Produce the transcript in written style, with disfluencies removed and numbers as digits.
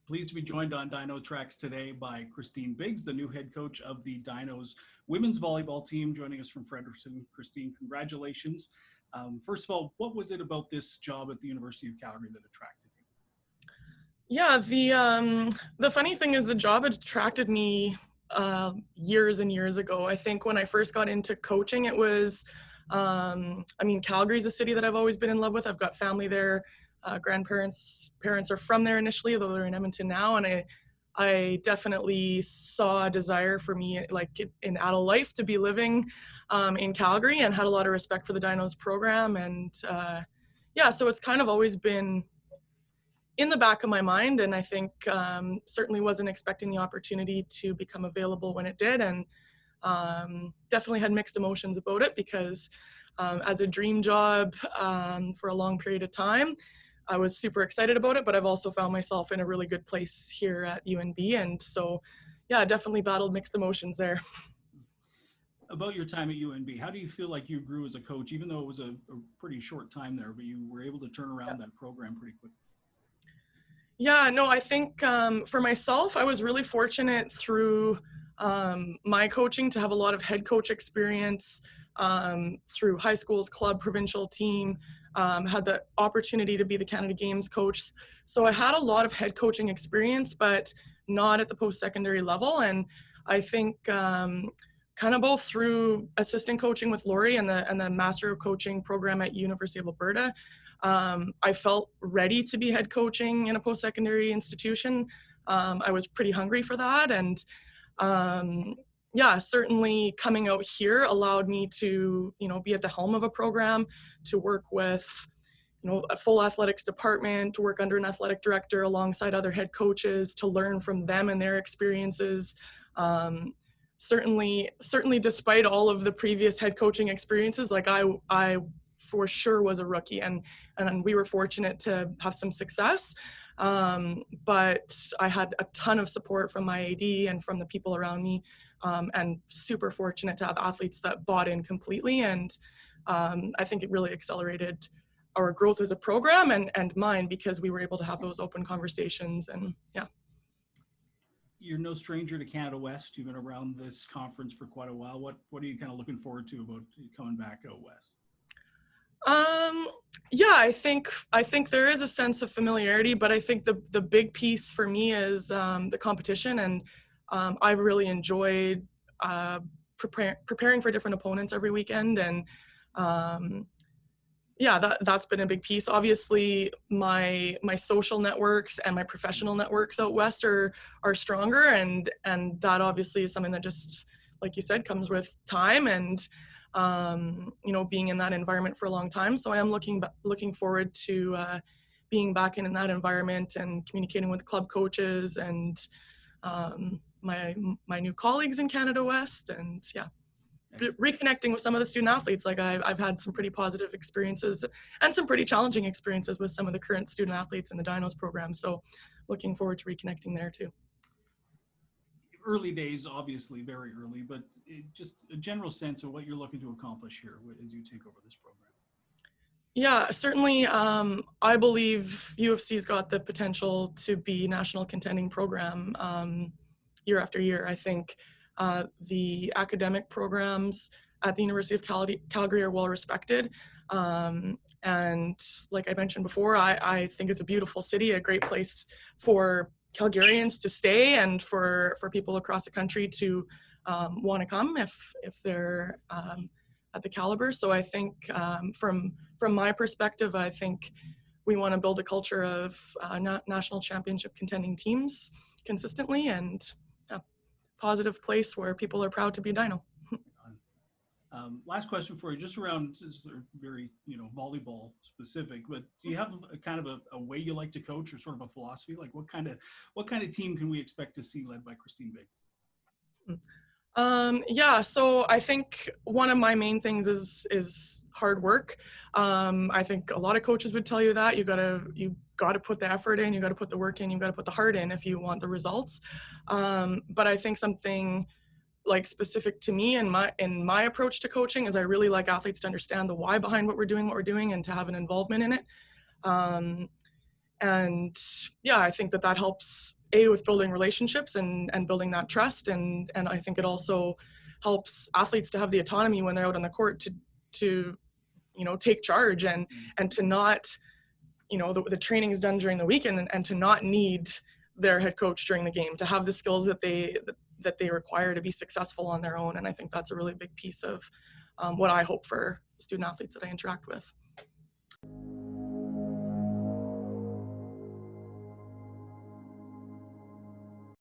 Pleased to be joined on Dino Tracks today by Christine Biggs, the new head coach of the Dinos women's volleyball team, joining us from Fredericton. Christine, congratulations. First of all, what was it about this job at the University of Calgary that attracted you? Yeah, the funny thing is the job had attracted me years and years ago. I think when I first got into coaching, it was, Calgary's a city that I've always been in love with. I've got family there. Parents are from there initially, though they're in Edmonton now, and I definitely saw a desire for me, like in adult life, to be living in Calgary, and had a lot of respect for the Dinos program, and so it's kind of always been in the back of my mind, and I think certainly wasn't expecting the opportunity to become available when it did, and definitely had mixed emotions about it because as a dream job for a long period of time, I was super excited about it, but I've also found myself in a really good place here at UNB, and so yeah, definitely battled mixed emotions there. About your time at UNB, how do you feel like you grew as a coach, even though it was a pretty short time there, but you were able to turn around that program pretty quickly? Yeah, no, I think for myself, I was really fortunate through my coaching to have a lot of head coach experience through high schools, club, provincial team, had the opportunity to be the Canada Games coach. So I had a lot of head coaching experience, but not at the post-secondary level. And I think kind of both through assistant coaching with Lori and the Master of Coaching program at University of Alberta, I felt ready to be head coaching in a post-secondary institution. I was pretty hungry for that, and certainly coming out here allowed me to, be at the helm of a program, to work with, a full athletics department, to work under an athletic director alongside other head coaches, to learn from them and their experiences. Certainly, despite all of the previous head coaching experiences, like I for sure was a rookie, and we were fortunate to have some success. But I had a ton of support from my AD and from the people around me, and super fortunate to have athletes that bought in completely. And I think it really accelerated our growth as a program and mine, because we were able to have those open conversations. And yeah. You're no stranger to Canada West. You've been around this conference for quite a while. What are you kind of looking forward to about coming back out west? I think there is a sense of familiarity, but I think the big piece for me is the competition, and I've really enjoyed preparing for different opponents every weekend, and that's been a big piece. Obviously, my social networks and my professional networks out west are stronger, and that obviously is something that, just like you said, comes with time and being in that environment for a long time. So I am looking forward to being back in that environment and communicating with club coaches and my new colleagues in Canada West, and reconnecting with some of the student athletes. Like I've had some pretty positive experiences and some pretty challenging experiences with some of the current student athletes in the Dinos program. So looking forward to reconnecting there too. Early days, obviously very early, but just a general sense of what you're looking to accomplish here as you take over this program. Yeah, certainly. I believe UFC's got the potential to be national contending program year after year. I think the academic programs at the University of Calgary are well respected. And like I mentioned before, I think it's a beautiful city, a great place for Calgarians to stay, and for people across the country to want to come if they're at the caliber. So I think from my perspective, I think we want to build a culture of national championship contending teams consistently, and a positive place where people are proud to be Dino. Last question for you, just around, this is very volleyball specific, but do you have a kind of a way you like to coach, or sort of a philosophy? Like what kind of team can we expect to see led by Christine Biggs? So I think one of my main things is hard work. I think a lot of coaches would tell you that you gotta put the effort in, you gotta put the work in, you gotta put the heart in if you want the results. But I think something like specific to me and my approach to coaching is I really like athletes to understand the why behind what we're doing, and to have an involvement in it. And yeah, I think that helps with building relationships and building that trust. And I think it also helps athletes to have the autonomy when they're out on the court to take charge and to not, the training is done during the weekend and to not need their head coach during the game, to have the skills that they require to be successful on their own. And I think that's a really big piece of what I hope for student athletes that I interact with.